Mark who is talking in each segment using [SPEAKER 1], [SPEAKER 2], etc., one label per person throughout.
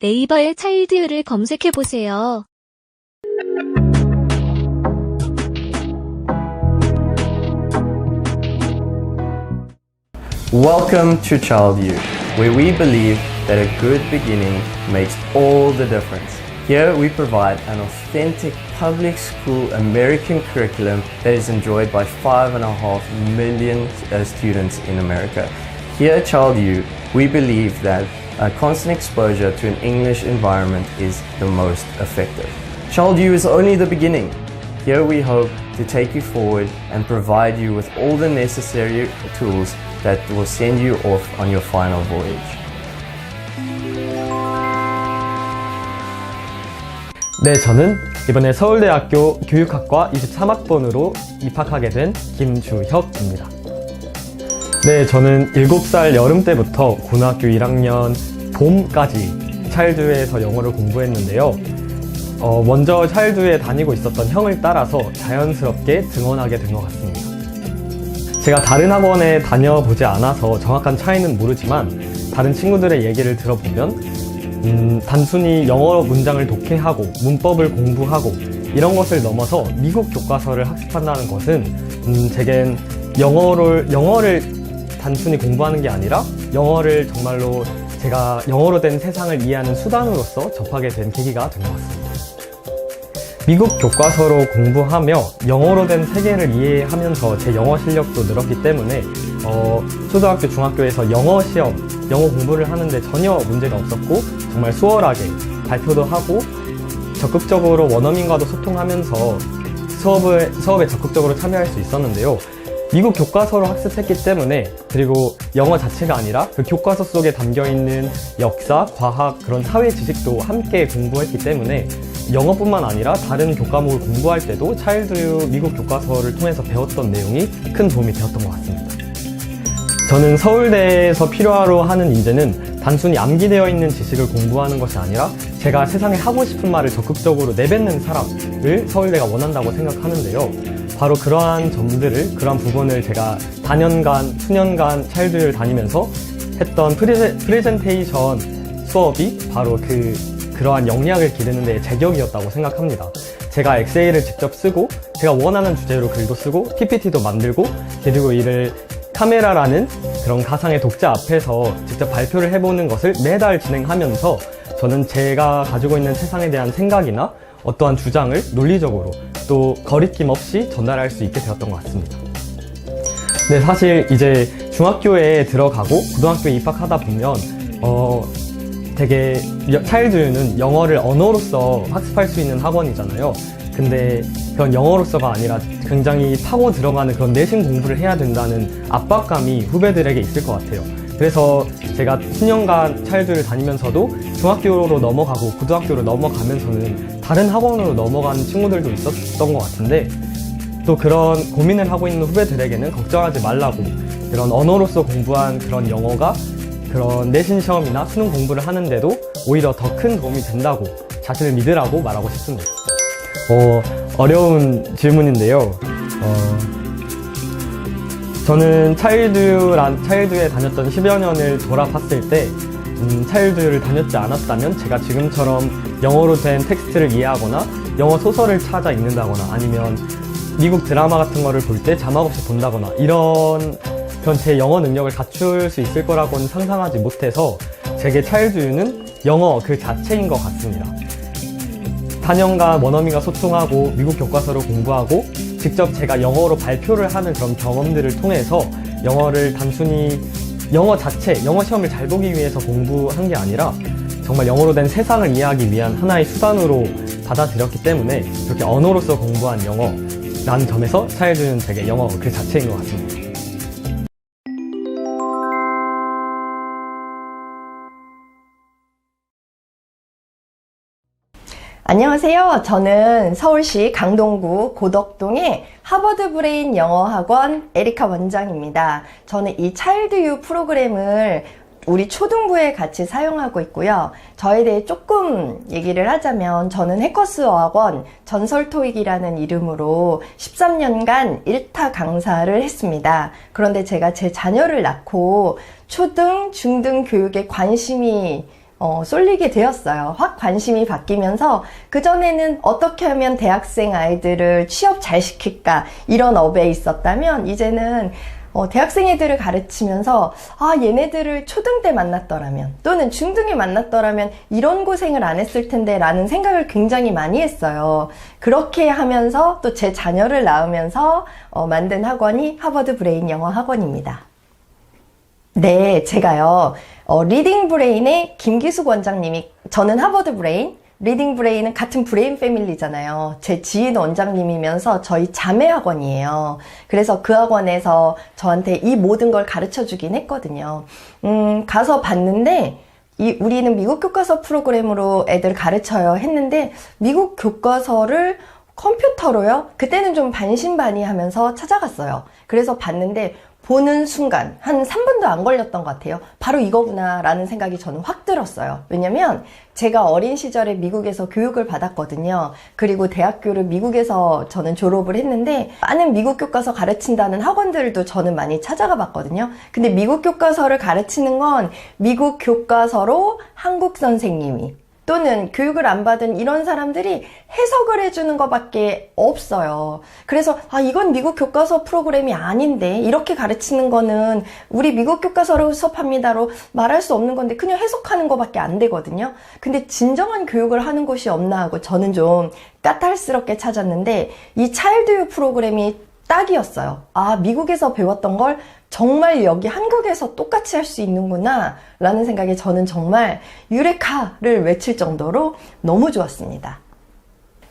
[SPEAKER 1] 네이버에 차일드유를 검색해보세요.
[SPEAKER 2] Welcome to Child U, where we believe that a good beginning makes all the difference. Here we provide an authentic public school American curriculum that is enjoyed by 5.5 million students in America. Here at Child U, we believe that a constant exposure to an English environment is the most effective. Child U is only the beginning. Here we hope to take you forward and provide you with all the necessary tools that will send you off on your final voyage.
[SPEAKER 3] 네, 저는 이번에 서울대학교 교육학과 23학번으로 입학하게 된 김주혁입니다. 네, 저는 7살 여름 때부터 고등학교 1학년 봄까지 차일드유에서 영어를 공부했는데요. 먼저 차일드유에 다니고 있었던 형을 따라서 자연스럽게 등원하게 된 것 같습니다. 제가 다른 학원에 다녀보지 않아서 정확한 차이는 모르지만 다른 친구들의 얘기를 들어보면 단순히 영어 문장을 독해하고 문법을 공부하고 이런 것을 넘어서 미국 교과서를 학습한다는 것은 제겐 영어를 단순히 공부하는 게 아니라 영어를 정말로 제가 영어로 된 세상을 이해하는 수단으로서 접하게 된 계기가 된 것 같습니다. 미국 교과서로 공부하며 영어로 된 세계를 이해하면서 제 영어 실력도 늘었기 때문에 초등학교, 중학교에서 영어 시험, 영어 공부를 하는데 전혀 문제가 없었고 정말 수월하게 발표도 하고 적극적으로 원어민과도 소통하면서 수업에 적극적으로 참여할 수 있었는데요. 미국 교과서로 학습했기 때문에 그리고 영어 자체가 아니라 그 교과서 속에 담겨있는 역사, 과학, 그런 사회 지식도 함께 공부했기 때문에 영어뿐만 아니라 다른 교과목을 공부할 때도 차일드유 미국 교과서를 통해서 배웠던 내용이 큰 도움이 되었던 것 같습니다. 저는 서울대에서 필요로 하는 인재는 단순히 암기되어 있는 지식을 공부하는 것이 아니라 제가 세상에 하고 싶은 말을 적극적으로 내뱉는 사람을 서울대가 원한다고 생각하는데요. 바로 그러한 부분을 제가 4년간, 수년간 차일드유를 다니면서 했던 프레젠테이션 수업이 바로 그러한 역량을 기르는 데의 제격이었다고 생각합니다. 제가 엑셀을 직접 쓰고 제가 원하는 주제로 글도 쓰고 PPT도 만들고 그리고 이를 카메라라는 그런 가상의 독자 앞에서 직접 발표를 해보는 것을 매달 진행하면서 저는 제가 가지고 있는 세상에 대한 생각이나 어떠한 주장을 논리적으로 또 거리낌 없이 전달할 수 있게 되었던 것 같습니다. 네, 사실 이제 중학교에 들어가고 고등학교에 입학하다 보면 되게 차일드유는 영어를 언어로서 학습할 수 있는 학원이잖아요. 근데 그런 영어로서가 아니라 굉장히 파고 들어가는 그런 내신 공부를 해야 된다는 압박감이 후배들에게 있을 것 같아요. 그래서 제가 수년간 차일드유를 다니면서도 중학교로 넘어가고 고등학교로 넘어가면서는 다른 학원으로 넘어가는 친구들도 있었던 것 같은데 또 그런 고민을 하고 있는 후배들에게는 걱정하지 말라고 그런 언어로서 공부한 그런 영어가 그런 내신 시험이나 수능 공부를 하는데도 오히려 더 큰 도움이 된다고 자신을 믿으라고 말하고 싶습니다. 어려운 질문인데요. 저는 차일드유에 다녔던 10여 년을 돌아봤을 때 차일드유를 다녔지 않았다면 제가 지금처럼 영어로 된 텍스트를 이해하거나 영어 소설을 찾아 읽는다거나 아니면 미국 드라마 같은 거를 볼 때 자막 없이 본다거나 이런 제 영어 능력을 갖출 수 있을 거라고는 상상하지 못해서 제게 차일드유는 영어 그 자체인 것 같습니다. 4년간 원어민과 소통하고 미국 교과서를 공부하고 직접 제가 영어로 발표를 하는 그런 경험들을 통해서 영어를 단순히 영어 시험을 잘 보기 위해서 공부한 게 아니라 정말 영어로 된 세상을 이해하기 위한 하나의 수단으로 받아들였기 때문에 그렇게 언어로서 공부한 영어라는 점에서 차일드유는 제게 영어 그 자체인 것 같습니다.
[SPEAKER 4] 안녕하세요. 저는 서울시 강동구 고덕동의 하버드 브레인 영어학원 에리카 원장입니다. 저는 이 차일드유 프로그램을 우리 초등부에 같이 사용하고 있고요. 저에 대해 조금 얘기를 하자면 저는 해커스 어학원 전설토익이라는 이름으로 13년간 1타 강사를 했습니다. 그런데 제가 제 자녀를 낳고 초등, 중등 교육에 관심이 쏠리게 되었어요. 확 관심이 바뀌면서 그전에는 어떻게 하면 대학생 아이들을 취업 잘 시킬까 이런 업에 있었다면 이제는 대학생 애들을 가르치면서 얘네들을 초등 때 만났더라면 또는 중등에 만났더라면 이런 고생을 안 했을 텐데 라는 생각을 굉장히 많이 했어요. 그렇게 하면서 또 제 자녀를 낳으면서 만든 학원이 하버드 브레인 영어 학원입니다. 네, 제가요 리딩 브레인의 김기숙 원장님이, 저는 하버드 브레인, 리딩 브레인은 같은 브레인 패밀리잖아요. 제 지인 원장님이면서 저희 자매 학원이에요. 그래서 그 학원에서 저한테 이 모든 걸 가르쳐 주긴 했거든요. 가서 봤는데 우리는 미국 교과서 프로그램으로 애들 가르쳐요 했는데 미국 교과서를 컴퓨터로요? 그때는 좀 반신반의하면서 찾아갔어요. 그래서 봤는데 보는 순간 한 3분도 안 걸렸던 것 같아요. 바로 이거구나 라는 생각이 저는 확 들었어요. 왜냐면 제가 어린 시절에 미국에서 교육을 받았거든요. 그리고 대학교를 미국에서 저는 졸업을 했는데 많은 미국 교과서 가르친다는 학원들도 저는 많이 찾아가 봤거든요. 근데 미국 교과서를 가르치는 건 미국 교과서로 한국 선생님이 또는 교육을 안 받은 이런 사람들이 해석을 해주는 것밖에 없어요. 그래서 이건 미국 교과서 프로그램이 아닌데 이렇게 가르치는 거는 우리 미국 교과서로 수업합니다로 말할 수 없는 건데 그냥 해석하는 것밖에 안 되거든요. 근데 진정한 교육을 하는 곳이 없나 하고 저는 좀 까탈스럽게 찾았는데 이 차일드유 프로그램이 딱이었어요. 미국에서 배웠던 걸 정말 여기 한국에서 똑같이 할 수 있는구나 라는 생각에 저는 정말 유레카를 외칠 정도로 너무 좋았습니다.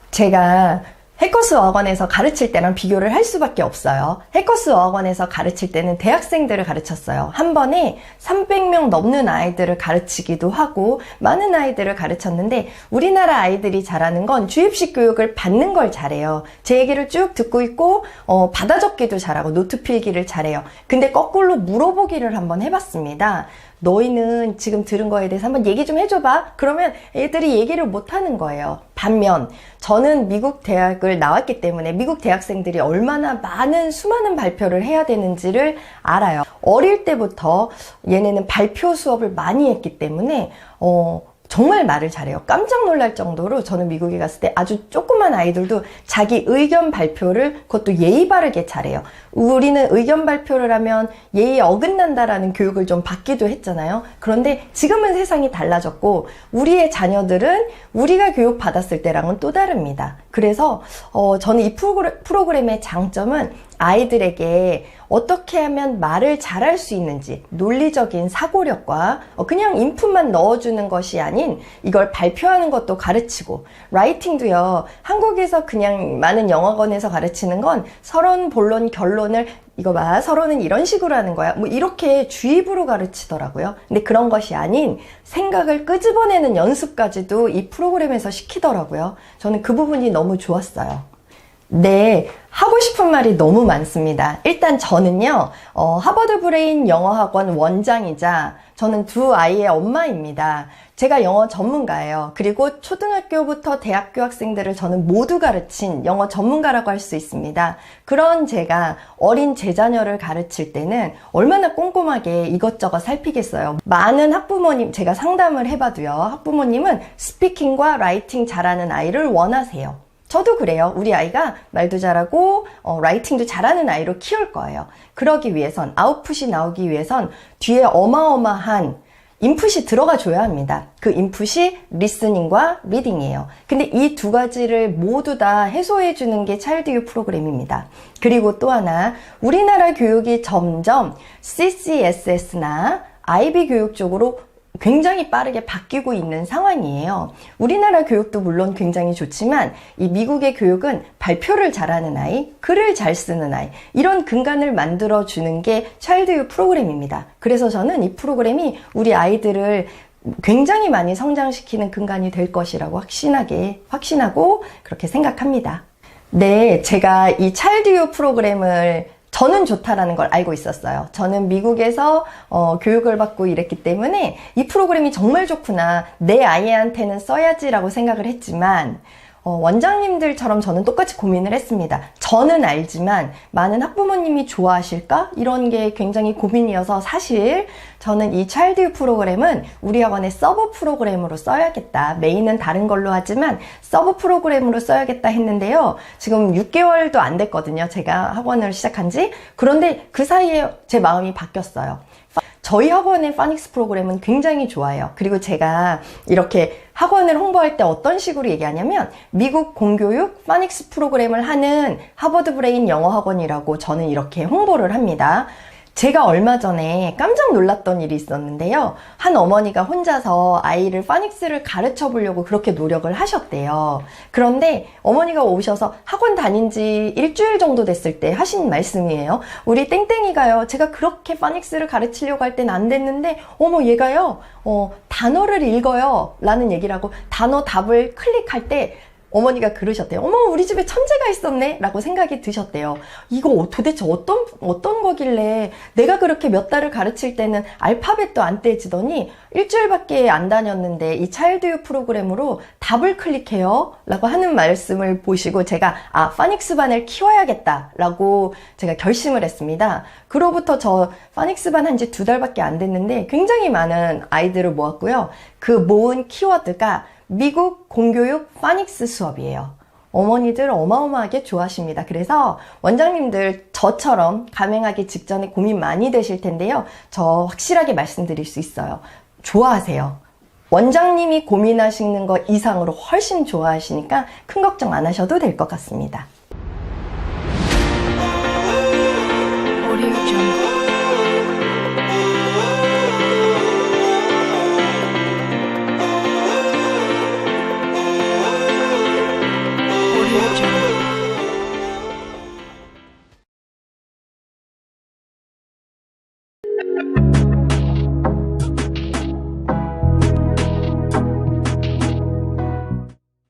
[SPEAKER 4] 제가 해커스 어학원에서 가르칠 때랑 비교를 할 수밖에 없어요. 해커스 어학원에서 가르칠 때는 대학생들을 가르쳤어요. 한 번에 300명 넘는 아이들을 가르치기도 하고 많은 아이들을 가르쳤는데 우리나라 아이들이 잘하는 건 주입식 교육을 받는 걸 잘해요. 제 얘기를 쭉 듣고 있고 받아 적기도 잘하고 노트 필기를 잘해요. 근데 거꾸로 물어보기를 한번 해봤습니다. 너희는 지금 들은 거에 대해서 한번 얘기 좀 해줘봐. 그러면 애들이 얘기를 못하는 거예요. 반면 저는 미국 대학을 나왔기 때문에 미국 대학생들이 얼마나 수많은 발표를 해야 되는지를 알아요. 어릴 때부터 얘네는 발표 수업을 많이 했기 때문에 정말 말을 잘해요. 깜짝 놀랄 정도로 저는 미국에 갔을 때 아주 조그만 아이들도 자기 의견 발표를 그것도 예의 바르게 잘해요. 우리는 의견 발표를 하면 예의에 어긋난다라는 교육을 좀 받기도 했잖아요. 그런데 지금은 세상이 달라졌고 우리의 자녀들은 우리가 교육 받았을 때랑은 또 다릅니다. 그래서 저는 이 프로그램의 장점은 아이들에게 어떻게 하면 말을 잘할 수 있는지 논리적인 사고력과 그냥 인풋만 넣어주는 것이 아닌 이걸 발표하는 것도 가르치고 라이팅도요. 한국에서 그냥 많은 영어학원에서 가르치는 건 서론, 본론, 결론을 이거 봐, 서론은 이런 식으로 하는 거야. 이렇게 주입으로 가르치더라고요. 근데 그런 것이 아닌 생각을 끄집어내는 연습까지도 이 프로그램에서 시키더라고요. 저는 그 부분이 너무 좋았어요. 네, 하고 싶은 말이 너무 많습니다. 일단 저는요, 하버드 브레인 영어학원 원장이자 저는 두 아이의 엄마입니다. 제가 영어 전문가예요. 그리고 초등학교부터 대학교 학생들을 저는 모두 가르친 영어 전문가라고 할 수 있습니다. 그런 제가 어린 제 자녀를 가르칠 때는 얼마나 꼼꼼하게 이것저것 살피겠어요. 많은 학부모님, 제가 상담을 해봐도요. 학부모님은 스피킹과 라이팅 잘하는 아이를 원하세요. 저도 그래요. 우리 아이가 말도 잘하고 라이팅도 잘하는 아이로 키울 거예요. 그러기 위해선, 아웃풋이 나오기 위해선 뒤에 어마어마한 인풋이 들어가 줘야 합니다. 그 인풋이 리스닝과 리딩이에요. 근데 이 두 가지를 모두 다 해소해 주는 게 차일드유 프로그램입니다. 그리고 또 하나, 우리나라 교육이 점점 CCSS나 IB 교육 쪽으로 굉장히 빠르게 바뀌고 있는 상황이에요. 우리나라 교육도 물론 굉장히 좋지만 이 미국의 교육은 발표를 잘하는 아이, 글을 잘 쓰는 아이, 이런 근간을 만들어주는 게 차일드유 프로그램입니다. 그래서 저는 이 프로그램이 우리 아이들을 굉장히 많이 성장시키는 근간이 될 것이라고 확신하고 그렇게 생각합니다. 네, 제가 이 차일드유 프로그램을 저는 좋다라는 걸 알고 있었어요. 저는 미국에서 교육을 받고 이랬기 때문에 이 프로그램이 정말 좋구나, 내 아이한테는 써야지라고 생각을 했지만 원장님들처럼 저는 똑같이 고민을 했습니다. 저는 알지만 많은 학부모님이 좋아하실까? 이런 게 굉장히 고민이어서 사실 저는 이 차일드유 프로그램은 우리 학원의 서브 프로그램으로 써야겠다. 메인은 다른 걸로 하지만 서브 프로그램으로 써야겠다 했는데요. 지금 6개월도 안 됐거든요. 제가 학원을 시작한 지. 그런데 그 사이에 제 마음이 바뀌었어요. 저희 학원의 파닉스 프로그램은 굉장히 좋아요. 그리고 제가 이렇게 학원을 홍보할 때 어떤 식으로 얘기하냐면 미국 공교육 파닉스 프로그램을 하는 하버드 브레인 영어 학원이라고 저는 이렇게 홍보를 합니다. 제가 얼마 전에 깜짝 놀랐던 일이 있었는데요. 한 어머니가 혼자서 아이를 파닉스를 가르쳐 보려고 그렇게 노력을 하셨대요. 그런데 어머니가 오셔서 학원 다닌 지 일주일 정도 됐을 때 하신 말씀이에요. 우리 땡땡이가요. 제가 그렇게 파닉스를 가르치려고 할 땐 안 됐는데 어머 얘가요. 단어를 읽어요. 라는 얘기를 하고 단어 답을 클릭할 때 어머니가 그러셨대요. 어머 우리 집에 천재가 있었네 라고 생각이 드셨대요. 이거 도대체 어떤 거길래 내가 그렇게 몇 달을 가르칠 때는 알파벳도 안 떼지더니 일주일밖에 안 다녔는데 이 차일드유 프로그램으로 답을 클릭해요 라고 하는 말씀을 보시고 제가 파닉스 반을 키워야겠다 라고 제가 결심을 했습니다. 그로부터 저 파닉스 반 한 지 2달밖에 안 됐는데 굉장히 많은 아이들을 모았고요. 그 모은 키워드가 미국 공교육 파닉스 수업이에요. 어머니들 어마어마하게 좋아하십니다. 그래서 원장님들 저처럼 감행하기 직전에 고민 많이 되실 텐데요. 저 확실하게 말씀드릴 수 있어요. 좋아하세요. 원장님이 고민하시는 것 이상으로 훨씬 좋아하시니까 큰 걱정 안 하셔도 될 것 같습니다.
[SPEAKER 5] Audio Jungle.